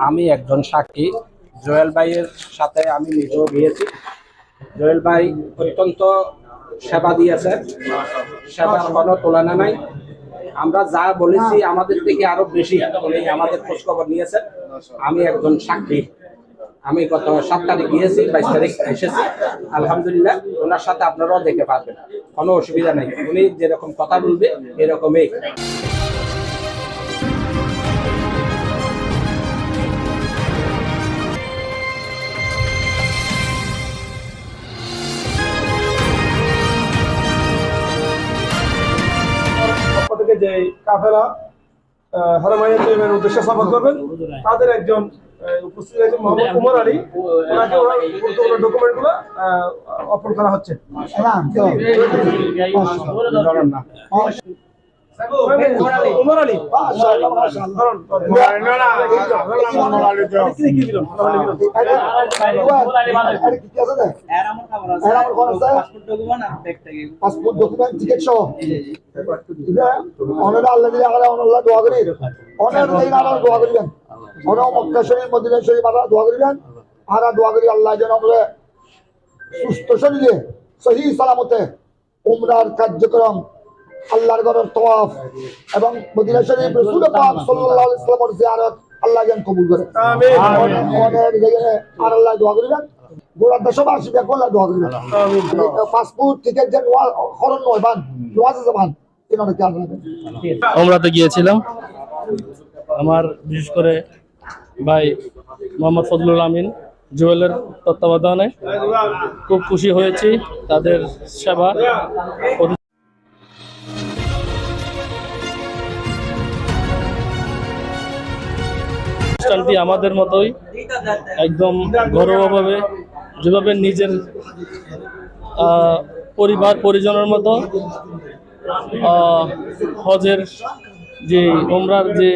আমি একজন সাক্ষী। জুয়েল ভাইয়ের সাথে আমি নিজেও গিয়েছি। জুয়েল ভাই অত্যন্ত সেবা দিয়েছে, সেবার কোনো তুলনা নাই। আমরা যা বলেছি আমাদের থেকে আরো বেশি উনি আমাদের খোঁজখবর নিয়েছেন। আমি একজন সাক্ষী। আমি গত 7 তারিখ গিয়েছি, 22 তারিখ এসেছি। আলহামদুলিল্লাহ, ওনার সাথে আপনারাও দেখতে পারবেন, কোনো অসুবিধা নেই। উনি যেরকম কথা বলবে এরকমই। থেকে যে কাফেলা হারামাইয়া তৈরির উদ্দেশ্যে সফর করবেন, তাদের একজন উপস্থিত আছেন মোহাম্মদ উমর আলী। ওনাকে ওনার ডকুমেন্টগুলো অর্পণ করা হচ্ছে। Umar Ali passport document ticket সহ আল্লাহ দিলে আল্লাহ দোয়া করি অনেক দোয়া করিবেন, অনেক মক্কা শরীফ মদিনা শরীফ আমরা দোয়া করিবেন। আর দোয়া করি আল্লাহ যেন আমরা সুস্থ শরীরে সহি সালামতে উমরার কার্যক্রম, আল্লাহর ঘরের তওয়াফ এবং মদিনা শরীফ রাসূল পাক সাল্লাল্লাহু আলাইহি ওয়াসাল্লামের জিয়ারত আল্লাহ যেন কবুল করে। আমিন। অনেক জায়গায় আর আল্লাহ দোয়া করিবেন, গোটা দেশবাসী বেকল দোয়া করিবেন। আমিন। পাসপোর্ট টিকিট যেন খরচ নয় বান ওয়াজে জবান এখানে খেয়াল রাখবেন। উমরাতে গিয়েছিলাম, আমার বিশেষ করে ভাই মোহাম্মদ ফজলুল আমিন জুয়েলের তত্ত্বাবধানে খুব খুশি হয়েছি। তাদের সেবা অনুষ্ঠানটি আমাদের মতোই একদম ঘরোয়াভাবে, যেভাবে নিজের পরিবার পরিজনের মতো হজের যে উমরার যে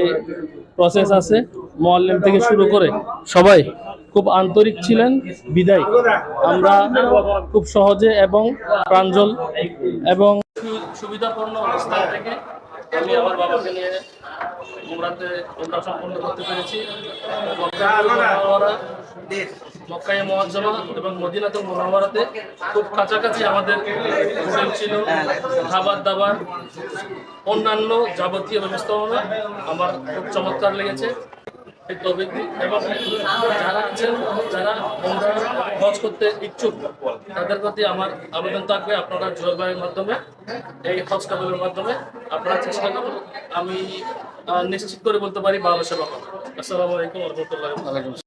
প্রসেস আছে, মুআল্লিম থেকে শুরু করে সবাই খুব আন্তরিক ছিলেন। বিদায় আমরা খুব সহজে এবং প্রাঞ্জল এবং সুবিধাপূর্ণ অবস্থান থেকে আমি আমার বাবাকে নিয়ে উমরা সম্পন্ন করতে পেরেছি। মক্কায়ে মুআজ্জামা এবং মদিনাতুল মুনাওয়ারাতে খুব কাছাকাছি আমাদের হোটেল ছিল। খাবার দাবার অন্যান্য যাবতীয় ব্যবস্থাপনা আমার খুব চমৎকার লেগেছে। এবং যারা আছেন, যারা হজ করতে ইচ্ছুক, তাদের প্রতি আমার আবেদন থাকবে, আপনারা জুয়েল ভাইয়ের মাধ্যমে, এই হজ কাবুলের মাধ্যমে আপনারা চেষ্টা করুন। আমি নিশ্চিত করে বলতে পারি ভালো সেবা পাবেন। আসসালামু আলাইকুম ওয়া রাহমাতুল্লাহি ওয়া বারাকাতুহু।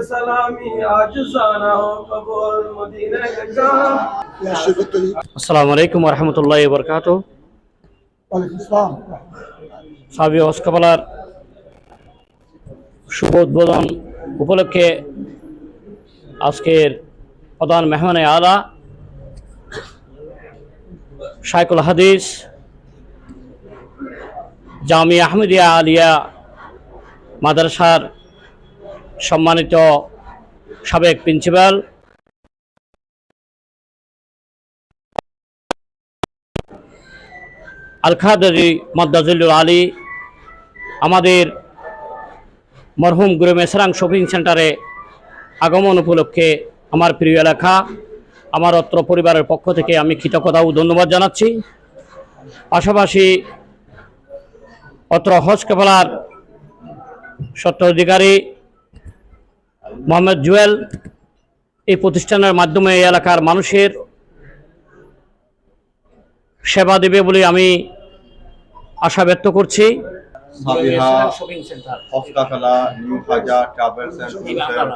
सलामी आज जाना हो कबूल मदीना। সেক্রেটারি আসসালামু আলাইকুম রহমতুল্লাহ বরকাত। ওয়ালাইকুম আসসালাম। সাবি হসকাপালার শুভ উদ্বোধন উপলক্ষে আজকের প্রধান মেহমানে আলা শাইখুল হাদিস জামিয়া আহমদিয়া আলিয়া মাদ্রাসার সম্মানিত সাবেক প্রিন্সিপাল আল খাদরি মাদ্দাজিল্লুল আলী, আমাদের মরহুম গুরু মেসরাং শপিং সেন্টারে আগমন উপলক্ষে আমার প্রিয় এলাকা, আমার অত্র পরিবারের পক্ষ থেকে আমি কৃতজ্ঞতা ও ধন্যবাদ জানাচ্ছি। পাশাপাশি অত্র হজ কাফেলার স্বত্বাধিকারী মোহাম্মদ জুয়েল এই প্রতিষ্ঠানের মাধ্যমে এই এলাকার মানুষের সেবা দেবে বলে আমি আশা ব্যক্ত করছি। সাবিহা হজ কাফেলা নিউ হাজা ট্রাভেলস এন্ড ট্যুরসের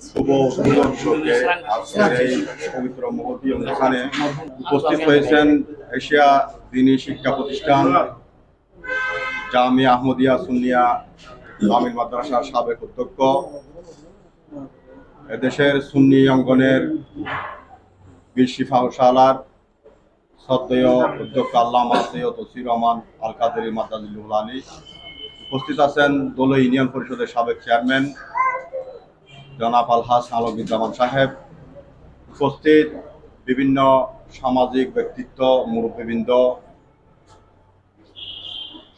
শুভ উদ্বোধন উপলক্ষে আজকের এই পবিত্র মহতী অনুষ্ঠানে উপস্থিত হয়েছেন এশিয়া দ্বীনী শিক্ষা প্রতিষ্ঠান জামিয়া আহমদিয়া সুন্নিয়া জামিল মাদ্রাসার সাবেক অধ্যক্ষ, এদেশের সুন্নি অঙ্গনের বীর শিফাউসালার শ্রদ্ধেয় অধ্যক্ষ আল্লামা সৈয়দ তৌসির রহমান আল কাদেরী মাদ্দাজিল্লুল আলী, উপস্থিত আছেন দোলো ইউনিয়ন পরিষদের সাবেক চেয়ারম্যান জনাব আলহাজ আলমগীরুজ্জামান সাহেব, উপস্থিত বিভিন্ন সামাজিক ব্যক্তিত্ব, মুরব্বীবৃন্দ,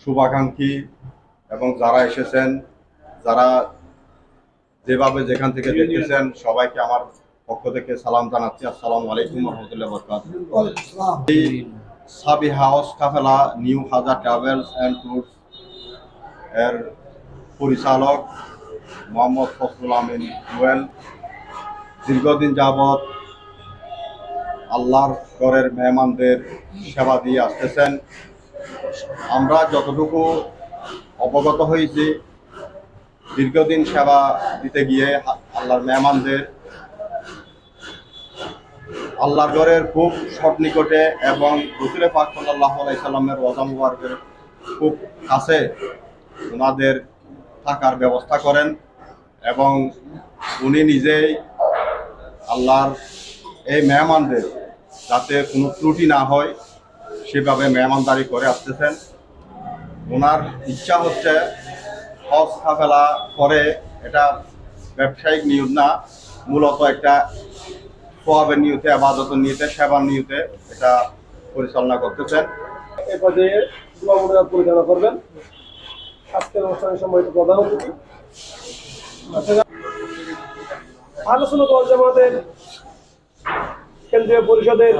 শুভাকাঙ্ক্ষী এবং যারা এসেছেন, যারা যেভাবে যেখান থেকে দেখতেছেন, সবাইকে আমার পক্ষ থেকে সালাম জানাচ্ছি। আসসালামু আলাইকুম রহমতুল্লাহ বারাকাতুহু। ওয়ালাইকুম আসসালাম। সাবি হাউস কাফেলা নিউ হাজা ট্রাভেলস অ্যান্ড ট্যুরস এর পরিচালক মোহাম্মদ ফজলুল আমিন জুয়েল দীর্ঘদিন যাবৎ আল্লাহর ঘরের মেহমানদের সেবা দিয়ে আসতেছেন। আমরা যতটুকু অবগত হয়েছি, দীর্ঘদিন সেবা দিতে গিয়ে আল্লাহর মেহমানদের আল্লাহর ঘরের খুব সন্নিকটে এবং রাসূল পাক সাল্লাল্লাহু আলাইহি সাল্লামের রওজা মুবারকের খুব কাছে ওনাদের থাকার ব্যবস্থা করেন এবং উনি নিজেই আল্লাহর এই মেহমানদের যাতে কোনো ত্রুটি না হয় সেভাবে মেহমানদারি করে আসতেছেন। ওনার ইচ্ছা হচ্ছে হজ কাফেলা করে এটা ব্যবসায়িক নিয়োগ না, মূলত একটা সোয়াবের নিয়তে, আবাদতের নিয়তে, সেবার নিয়তে এটা পরিচালনা করতেছেন। এ পর্যায়ে দোয়া মোনাজাত পরিচালনা করবেন আজকের অনুষ্ঠানের সম্মানিত প্রধান অতিথি আহলে সুন্নাত ওয়াল জামাতের কেন্দ্রীয় পরিষদের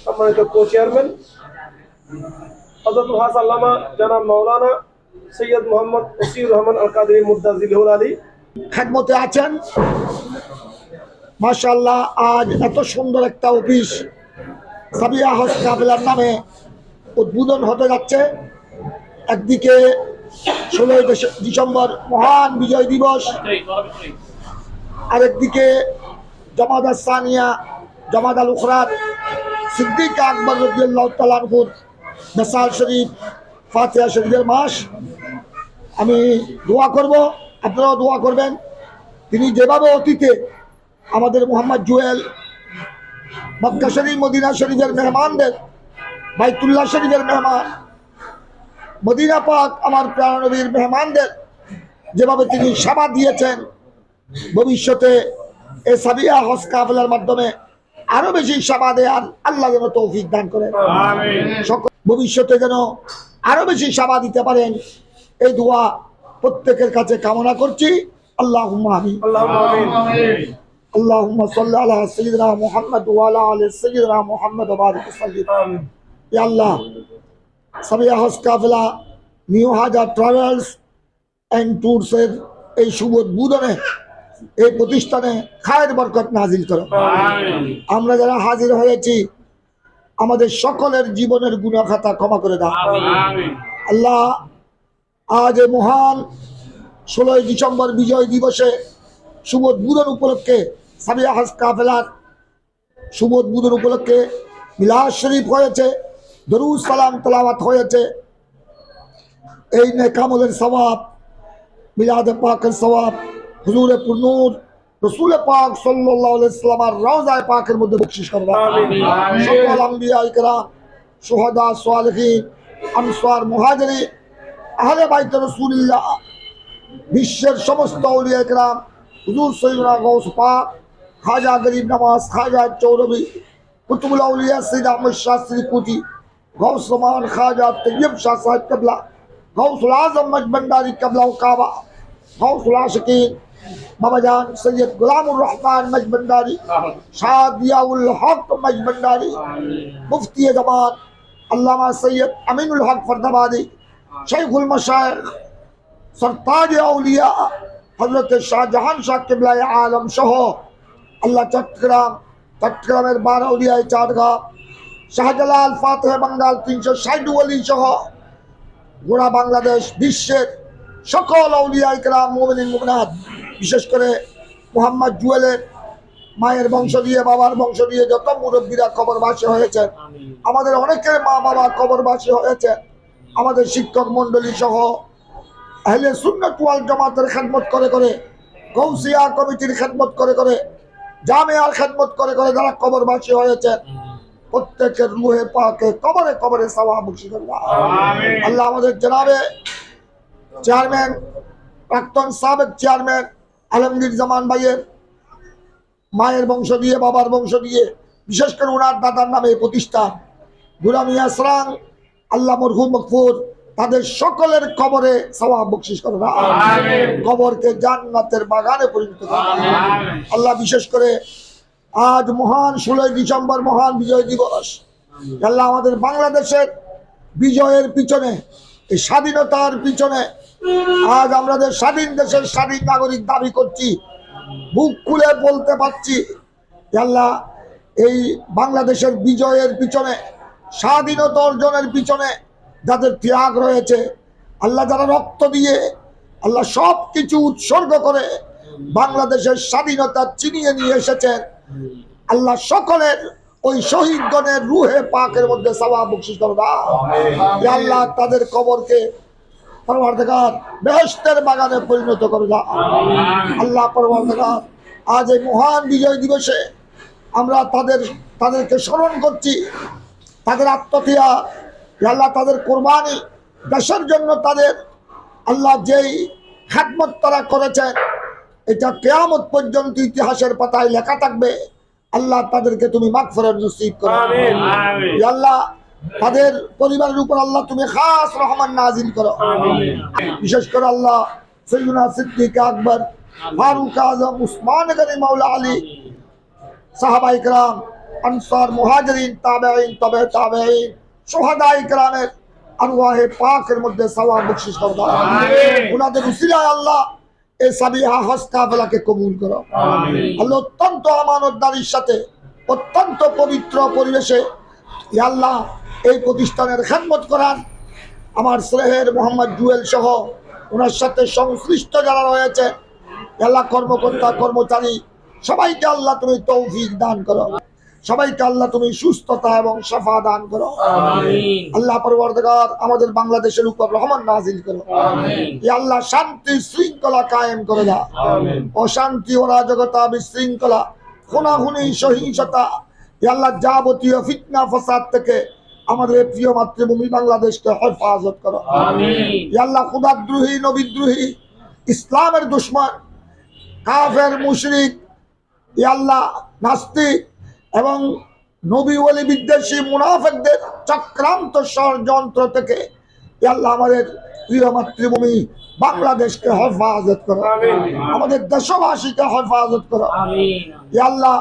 সম্মানিত কো চেয়ারম্যান হযরতুল হাজ আল্লামা জনাব মাওলানা সৈয়দ মোহাম্মদ তৌসির রহমান আল কাদেরী মুদ্দাজিল্লুল আলী খেদমতে আছেন। মাশাআল্লাহ, আজ এত সুন্দর একটা অফিস সাবিয়া হজ কাফেলার নামে উদ্বোধন হতে যাচ্ছে। একদিকে 16 ডিসেম্বর মহান বিজয় দিবস, আরেকদিকে জামাত আস-সানিয়া জামাত আল উখরাত সিদ্দিক আকবর রাদিয়াল্লাহু তাআলা আনহুর মেসাল শরীফ ফাতিহা শরীফের মাস। আমি দোয়া করব, আপনারাও দোয়া করবেন। তিনি যেভাবে অতীতে আমাদের মোহাম্মদ জুয়েল মক্কা শরীফ মদিনা শরীফের মেহমানদের, বাইতুল্লাহ শরীফের মেহমান, মদিনা পাক আমার প্রাণনবীর মেহমানদের যেভাবে তিনি সেবা দিয়েছেন, ভবিষ্যতে এই সাবিয়া হজ কাফেলার মাধ্যমে আরো বেশি সেবা দেওয়ার আল্লাহ যেন তৌফিক দান করেন। ভবিষ্যতে যেন আরো বেশি সেবা দিতে পারেন, এই দোয়া প্রত্যেকের কাছে কামনা করছি। আল্লাহুম্মা আমিন। আল্লাহুম্মা সাল্লি আলা সাইয়্যিদিনা মুহাম্মদ ওয়া আলা আলি সাইয়্যিদিনা মুহাম্মদ ওয়া বারিক ওয়াসাল্লিম। ইয়া আল্লাহ, সাবিয়া হজ কাফেলা নিউ হাজা ট্রাভেলস এন্ড ট্যুরস এর এই শুভ উদ্বোধনে এই প্রতিষ্ঠানে খায়ের বরকত নাজিল করো। আমরা যারা হাজির হয়েছি আমাদের সকলের জীবনের গুনাহ খাতা ক্ষমা করে দাও। আল্লাহ, আজ মহান 16 ডিসেম্বর বিজয় দিবসে শুভ উদ্বোধন উপলক্ষে সাবিয়া হজ কাফেলার শুভ উদ্বোধন উপলক্ষে মিলাদ শরীফ হয়েছে, দরুদ সালাম তেলাওয়াত হয়েছে। এই নেকামলের সওয়াব, মিলাদে পাকের সওয়াব হুজুরে পুরনূর রসুল পাক সাল্লাল্লাহু আলাইহি ওয়াসাল্লামের রওজায়ে পাকের মধ্যে বকশিশ করবা। সকল আম্বিয়া ইকরাম, শুহাদা, সালেহিন, আনসার, মুহাজিরিন, আহলে বাইত রাসূলুল্লাহ, বিশ্বের সমস্ত আউলিয়া ইকরাম, হুজুর সৈয়দনা গৌস পাক, খাজা গরিব নওয়াজ, খাজা চৌরবি, কুতুবুল আউলিয়া সৈয়দ আহমদ শাহ শ্রীকুটি, গৌস রহমান খাজা তৈয়ব শাহ সাহেব কেবলা, গৌসুল আজম মজ ভন্ডারি কেবলা ও কাবা, গৌসুল আশিকিন বাবা জান সৈয়দ গোলামুর রহমান মজ ভন্ডারি, শাহ দিয়াউল হক মজ ভন্ডারি, মুফতি জামান আল্লামা সৈয়দ আমিনুল হক ফরদাবাদি, शेखुल मशाइख, सरताज औलिया हजरत शाहजहां शाह किबला आलम सह अल्लाह चट्टग्रामेर 12 औलिया चारगाह, शाहजालाल फातेह बंगाल 360 ওলি সহ গোড়া বাংলাদেশ বিশ্বের সকল আউলিয়া ইকরাম, মুমিনিন মুমিনাত, বিশেষ করে মোহাম্মদ জুয়েলের মায়ের বংশ দিয়ে, বাবার বংশ দিয়ে যত মুরব্বীরা কবরবাসী হয়েছে, আমাদের অনেকের মা বাবা কবরবাসী হয়েছে, আমাদের শিক্ষক মন্ডলী সহ আহলে সুন্নাত ওয়াল জামাতের খেদমত করে করে, গৌসিয়া কমিটির খেদমত করে করে, জামিয়ার খেদমত করে করে যারা কবরবাসী হয়েছে, প্রত্যেকের রুহে পাকে কবরে কবরে সওয়াব বখশিশ করুন। আল্লাহ আমাদের জনাবে চেয়ারম্যান, প্রাক্তন সাবেক চেয়ারম্যান আলমগীর জামান ভাইয়ের মায়ের বংশ দিয়ে, বাবার বংশ দিয়ে, বিশেষ করে ওনার দাদার নামে প্রতিষ্ঠান গুলামি আসরাং, আল্লাহ মরহুম মগফুর, তাদের সকলের কবরে সওয়াব বখশিশ করুন। কবরকে জান্নাতের বাগানে পরিণত করুন। আল্লাহ বিশেষ করে আজ মহান 16 ডিসেম্বর মহান বিজয় দিবস, আল্লাহ আমাদের বাংলাদেশের বিজয়ের পিছনে, এই স্বাধীনতার পিছনে আজ আমাদের স্বাধীন দেশের স্বাধীন নাগরিক দাবি করছি, বুক খুলে বলতে পারছি, আল্লাহ এই বাংলাদেশের বিজয়ের পিছনে, স্বাধীনতা অর্জনের পিছনে যাদের ত্যাগ রয়েছে, আল্লাহ যারা রক্ত দিয়ে, আল্লাহ সব কিছু উৎসর্গ করে বাংলাদেশের স্বাধীনতা ছিনিয়ে নিয়ে এসেছেন, আল্লাহ সকলের ওই শহীদগণের রুহে পাকের মধ্যে সওয়াব বখশিশ করুন। আল্লাহ তাদের কবরকে পরওয়ারদিগার বেহেশতের বাগানে পরিণত করুন। আল্লাহ পরওয়ারদিগার আজ এই মহান বিজয় দিবসে আমরা তাদেরকে স্মরণ করছি, তাদের আত্মত্যাগ, আল্লাহ তাদের কোরবানি, দেশের জন্য তাদের আল্লাহ যেই খেদমত তারা করেছেন, এটা কিয়ামত পর্যন্ত ইতিহাসের পাতায় লেখা থাকবে। আল্লাহ তাদেরকে তুমি মাগফিরাত নসিব করো। আল্লাহ তাদের পরিবারের উপর আল্লাহ তুমি খাস রহমান নাজিল করো। বিশেষ করে আল্লাহ সৈয়দনা সিদ্দিক আকবর, ফারুক আজম, উসমান গনি, মাওলা আলী, সাহাবা ইকরাম, আনসার, মুহাজিরিন, তাবেঈন, তবে তাবেঈন, শুহাদা ইকরামের আরওয়াহে পাকের মধ্যে সওয়াব বখশিশ করো। উনাদের উসিলায় আল্লাহ এই সাবিহা হজ কাফেলাকে কবুল করো। আল্লাহ অত্যন্ত আমানতদারির সাথে, অত্যন্ত পবিত্র পরিবেশে আল্লাহ এই প্রতিষ্ঠানের খেদমত করার আমার স্নেহের মোহাম্মদ জুয়েল সহ ওনার সাথে সংশ্লিষ্ট যারা রয়েছে, আল্লাহ কর্মকর্তা কর্মচারী সবাইকে আল্লাহ তুমি তৌফিক দান করো, সবাইকে আল্লাহ তুমি সুস্থতা এবং শাফা দান করো। আল্লাহ পরওয়ারদিগার আমাদের বাংলাদেশের উপর রহমান নাজিল করো। ইয়া আল্লাহ শান্তি শৃঙ্খলা কায়েম করে দাও। অশান্তি, অরাজকতা, বিশৃঙ্খলা, খুনাখুনি, সহিংসতা, ইয়া আল্লাহ যাবতীয় ফিতনা ফাসাদ থেকে আমাদের প্রিয় মাতৃভূমি বাংলাদেশকে হেফাজত করো। ইয়া আল্লাহ খুদাদ্রোহী, নবীদ্রোহী, ইসলামের দুশমন, কাফের, মুশরিক, ইয়া আল্লাহ নাস্তিক এবং নবী ওলি বিদ্বেষী মুনাফিকদের চক্রান্ত ষড়যন্ত্র থেকে ইয়া আল্লাহ আমাদের প্রিয় মাতৃভূমি বাংলাদেশকে হেফাজত করো, আমাদের দেশবাসীকে হেফাজত করো। ইয়া আল্লাহ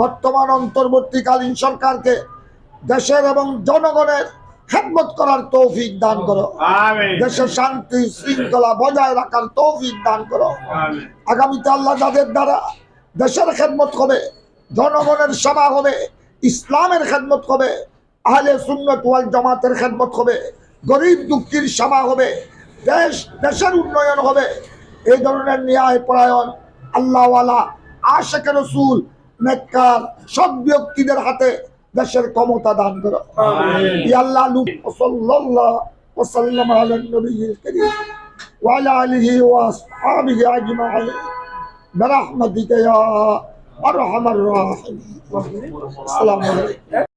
বর্তমান অন্তর্বর্তীকালীন সরকারকে দেশের এবং জনগণের খেদমত করার তৌফিক দান করো, দেশের শান্তি শৃঙ্খলা বজায় রাখার তৌফিক দান করো। আগামীতে আল্লাহ যাদের দ্বারা দেশের খেদমত হবে, জনগণের সেবা হবে, ইসলামের খেদমত হবে, আহলে সুন্নাত ওয়াল জামাতের খেদমত হবে, গরিব দুঃখীর সেবা হবে, দেশের উন্নয়ন হবে, এই ধরনের ন্যায় পরায়ণ আল্লাহওয়ালা আশিক রাসূল নেককার সব ব্যক্তিদের হাতে দেশের ক্ষমতা দান করো। ইয়া আল্লাহ সাল্লাল্লাহু ওয়াসাল্লাম আলা নবিয়িল কারীম ওয়া আলা আলিহি ওয়া আসহাবিহি আজমাইন বিরহমাতিকা ইয়া আরহামার রাহিমিন। আসসালামু আলাইকুম।